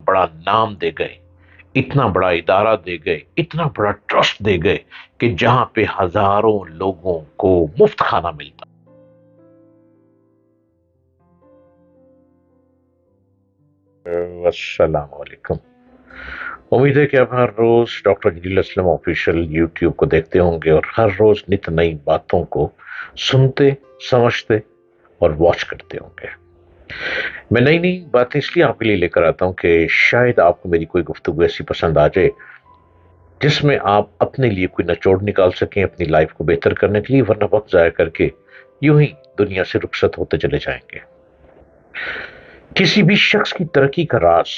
بڑا نام دے گئے، اتنا بڑا ادارہ دے گئے، اتنا بڑا ٹرسٹ دے گئے کہ جہاں پہ ہزاروں لوگوں کو مفت کھانا ملتا۔ السلام علیکم۔ امید ہے کہ آپ ہر روز ڈاکٹر جلیل اسلم آفیشیل یوٹیوب کو دیکھتے ہوں گے اور ہر روز نت نئی باتوں کو سنتے، سمجھتے اور واچ کرتے ہوں گے۔ میں نئی نئی باتیں اس لیے آپ کے لیے لے کر آتا ہوں کہ شاید آپ کو میری کوئی گفتگو ایسی پسند آ جائے جس میں آپ اپنے لیے کوئی نچوڑ نکال سکیں اپنی لائف کو بہتر کرنے کے لیے، ورنہ وقت ضائع کر کے یوں ہی دنیا سے رخصت ہوتے چلے جائیں گے۔ کسی بھی شخص کی ترقی کا راز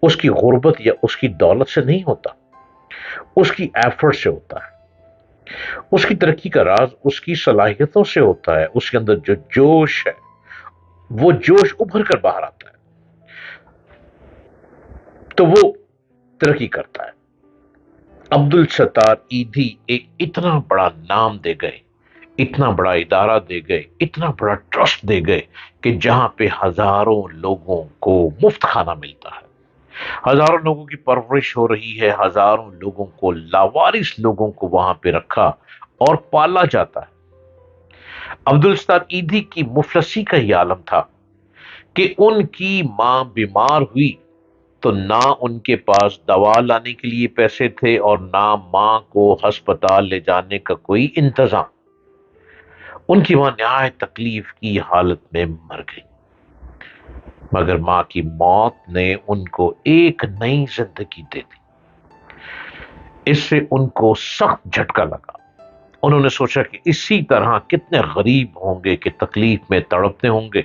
اس کی غربت یا اس کی دولت سے نہیں ہوتا، اس کی ایفرٹ سے ہوتا ہے۔ اس کی ترقی کا راز اس کی صلاحیتوں سے ہوتا ہے، اس کے اندر جو جوش ہے وہ جوش ابھر کر باہر آتا ہے تو وہ ترقی کرتا ہے۔ عبدالستار ایدھی ایک اتنا بڑا نام دے گئے، اتنا بڑا ادارہ دے گئے، اتنا بڑا ٹرسٹ دے گئے کہ جہاں پہ ہزاروں لوگوں کو مفت کھانا ملتا ہے، ہزاروں لوگوں کی پرورش ہو رہی ہے، ہزاروں لوگوں کو، لاوارث لوگوں کو وہاں پہ رکھا اور پالا جاتا ہے۔ عبدالستار ایدھی کی مفلسی کا یہ عالم تھا کہ ان کی ماں بیمار ہوئی تو نہ ان کے پاس دوا لانے کے لیے پیسے تھے اور نہ ماں کو ہسپتال لے جانے کا کوئی انتظام۔ ان کی ماں نہایت تکلیف کی حالت میں مر گئی، مگر ماں کی موت نے ان کو ایک نئی زندگی دے دی۔ اس سے ان کو سخت جھٹکا لگا۔ انہوں نے سوچا کہ اسی طرح کتنے غریب ہوں گے کہ تکلیف میں تڑپتے ہوں گے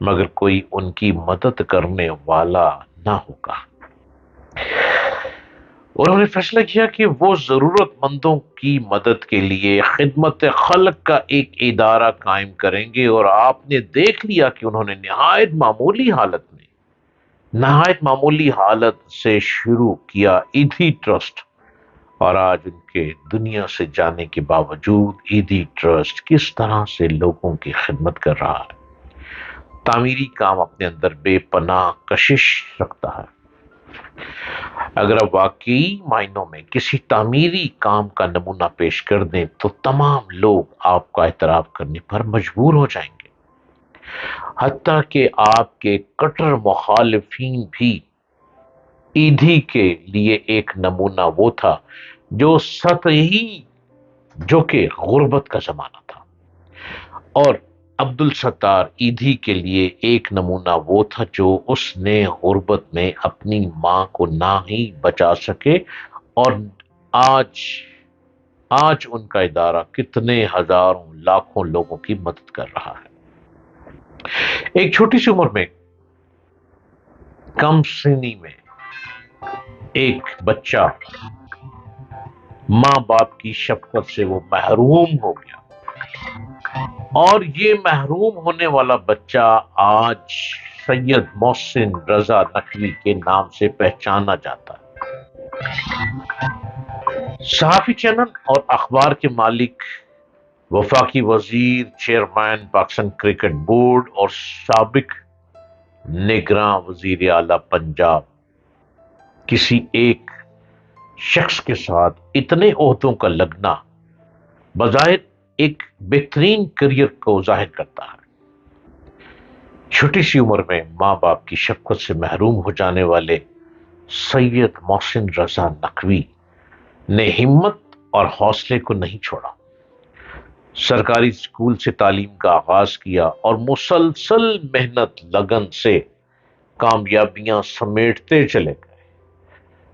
مگر کوئی ان کی مدد کرنے والا نہ ہوگا۔ انہوں نے فیصلہ کیا کہ وہ ضرورت مندوں کی مدد کے لیے خدمت خلق کا ایک ادارہ قائم کریں گے، اور آپ نے دیکھ لیا کہ انہوں نے نہایت معمولی حالت سے شروع کیا ایدھی ٹرسٹ، اور آج ان کے دنیا سے جانے کے باوجود ایدھی ٹرسٹ کس طرح سے لوگوں کی خدمت کر رہا ہے۔ تعمیری کام اپنے اندر بے پناہ کشش رکھتا ہے۔ اگر آپ واقعی معنوں میں کسی تعمیری کام کا نمونہ پیش کر دیں تو تمام لوگ آپ کا اعتراف کرنے پر مجبور ہو جائیں گے، حتیٰ کہ آپ کے کٹر مخالفین بھی۔ ایدھی کے لیے ایک نمونہ وہ تھا جو سطحی، جو کہ غربت کا زمانہ تھا، اور عبدالستار ایدھی کے لیے ایک نمونہ وہ تھا جو اس نے غربت میں اپنی ماں کو نہ ہی بچا سکے، اور آج ان کا ادارہ کتنے ہزاروں لاکھوں لوگوں کی مدد کر رہا ہے۔ ایک چھوٹی سی عمر میں، کم سنی میں، ایک بچہ ماں باپ کی شفقت سے وہ محروم ہو گیا، اور یہ محروم ہونے والا بچہ آج سید محسن رضا نقوی کے نام سے پہچانا جاتا ہے۔ صحافی چینل اور اخبار کے مالک، وفاقی وزیر، چیئرمین پاکستان کرکٹ بورڈ اور سابق نگراں وزیر اعلیٰ پنجاب، کسی ایک شخص کے ساتھ اتنے عہدوں کا لگنا بظاہر ایک بہترین کریئر کو ظاہر کرتا ہے۔ چھوٹی سی عمر میں ماں باپ کی شفقت سے محروم ہو جانے والے سید محسن رضا نقوی نے ہمت اور حوصلے کو نہیں چھوڑا، سرکاری اسکول سے تعلیم کا آغاز کیا اور مسلسل محنت لگن سے کامیابیاں سمیٹتے چلے گئے۔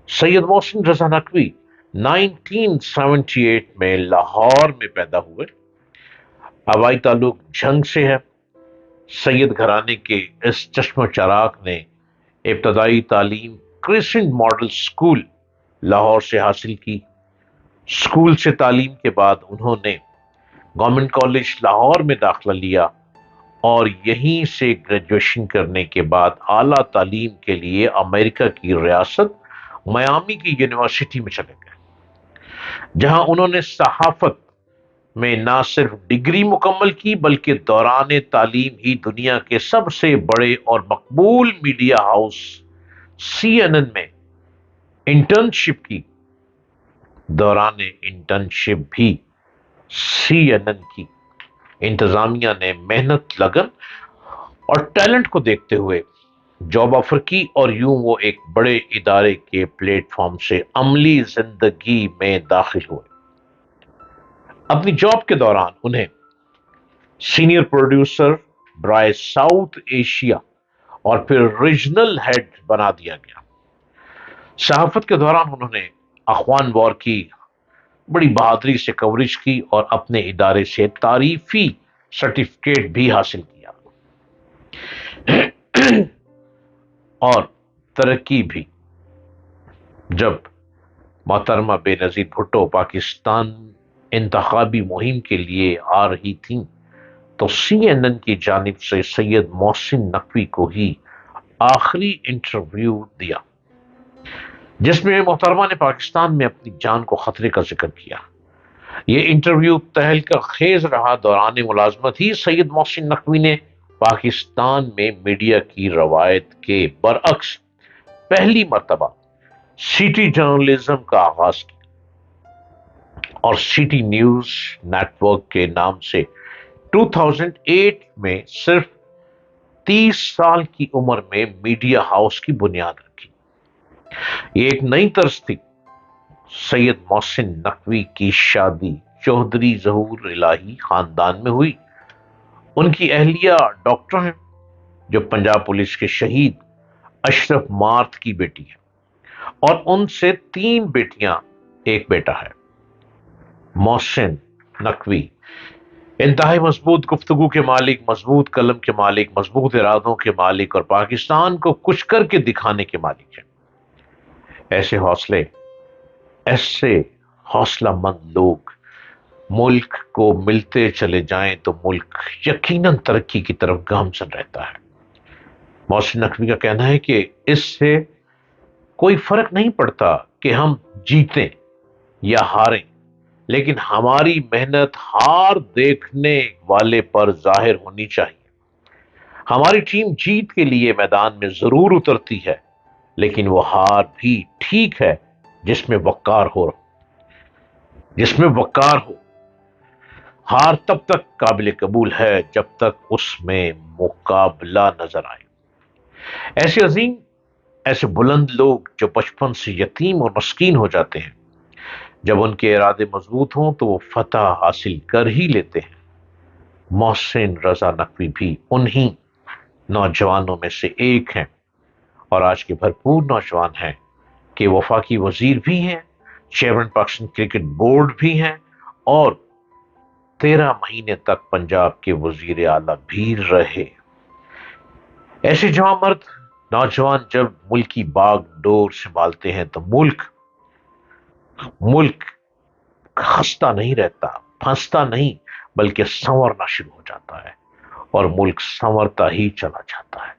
سید محسن رضا نقوی 1978 میں لاہور میں پیدا ہوئے۔ آبائی تعلق جھنگ سے ہے۔ سید گھرانے کے اس چشم و چراغ نے ابتدائی تعلیم کرسنٹ ماڈل اسکول لاہور سے حاصل کی۔ اسکول سے تعلیم کے بعد انہوں نے گورنمنٹ کالج لاہور میں داخلہ لیا، اور یہیں سے گریجویشن کرنے کے بعد اعلیٰ تعلیم کے لیے امریکہ کی ریاست میامی کی یونیورسٹی میں چلے گئے، جہاں انہوں نے صحافت میں نہ صرف ڈگری مکمل کی بلکہ دوران تعلیم ہی دنیا کے سب سے بڑے اور مقبول میڈیا ہاؤس سی این این میں انٹرنشپ کی، دوران انٹرنشپ بھی سی این این کی انتظامیہ نے محنت، لگن اور ٹیلنٹ کو دیکھتے ہوئے جاب آفر کی، اور یوں وہ ایک بڑے ادارے کے پلیٹ فارم سے عملی زندگی میں داخل ہوئے۔ اپنی جاب کے دوران انہیں سینئر پروڈیوسر برائے ساؤتھ ایشیا اور پھر ریجنل ہیڈ بنا دیا گیا۔ صحافت کے دوران انہوں نے اخوان وار کی بڑی بہادری سے کوریج کی اور اپنے ادارے سے تعریفی سرٹیفکیٹ بھی حاصل کیا اور ترقی بھی۔ جب محترمہ بے نظیر بھٹو پاکستان انتخابی مہم کے لیے آ رہی تھیں تو سی این این کی جانب سے سید محسن نقوی کو ہی آخری انٹرویو دیا، جس میں محترمہ نے پاکستان میں اپنی جان کو خطرے کا ذکر کیا۔ یہ انٹرویو تہلکہ خیز رہا۔ دوران ملازمت ہی سید محسن نقوی نے پاکستان میں میڈیا کی روایت کے برعکس پہلی مرتبہ سٹی جرنلزم کا آغاز کیا اور سٹی نیوز نیٹ ورک کے نام سے 2008 میں صرف 30 سال کی عمر میں میڈیا ہاؤس کی بنیاد رکھی۔ یہ ایک نئی طرز تھی۔ سید محسن نقوی کی شادی چودھری ظہور الہی خاندان میں ہوئی۔ ان کی اہلیہ ڈاکٹر ہیں جو پنجاب پولیس کے شہید اشرف مارت کی بیٹی ہے، اور ان سے 3 بیٹیاں، ایک بیٹا ہے۔ محسن نقوی انتہائی مضبوط گفتگو کے مالک، مضبوط قلم کے مالک، مضبوط ارادوں کے مالک اور پاکستان کو کچھ کر کے دکھانے کے مالک ہیں۔ ایسے حوصلہ مند لوگ ملک کو ملتے چلے جائیں تو ملک یقیناً ترقی کی طرف گامزن رہتا ہے۔ محسن نقوی کا کہنا ہے کہ اس سے کوئی فرق نہیں پڑتا کہ ہم جیتیں یا ہاریں، لیکن ہماری محنت ہار دیکھنے والے پر ظاہر ہونی چاہیے۔ ہماری ٹیم جیت کے لیے میدان میں ضرور اترتی ہے، لیکن وہ ہار بھی ٹھیک ہے جس میں وقار ہو۔ ہار تب تک قابل قبول ہے جب تک اس میں مقابلہ نظر آئے۔ ایسے عظیم، ایسے بلند لوگ جو بچپن سے یتیم اور مسکین ہو جاتے ہیں، جب ان کے ارادے مضبوط ہوں تو وہ فتح حاصل کر ہی لیتے ہیں۔ محسن رضا نقوی بھی انہی نوجوانوں میں سے ایک ہیں، اور آج کے بھرپور نوجوان ہیں کہ وفاقی وزیر بھی ہیں، چیئرمین پاکستان کرکٹ بورڈ بھی ہیں، اور 13 مہینے تک پنجاب کے وزیر اعلیٰ بھی رہے۔ ایسے جوان مرد نوجوان جب ملکی باغ ڈور سنبھالتے ہیں تو ملک خستہ نہیں رہتا، پھنستا نہیں، بلکہ سنورنا شروع ہو جاتا ہے، اور ملک سنورتا ہی چلا جاتا ہے۔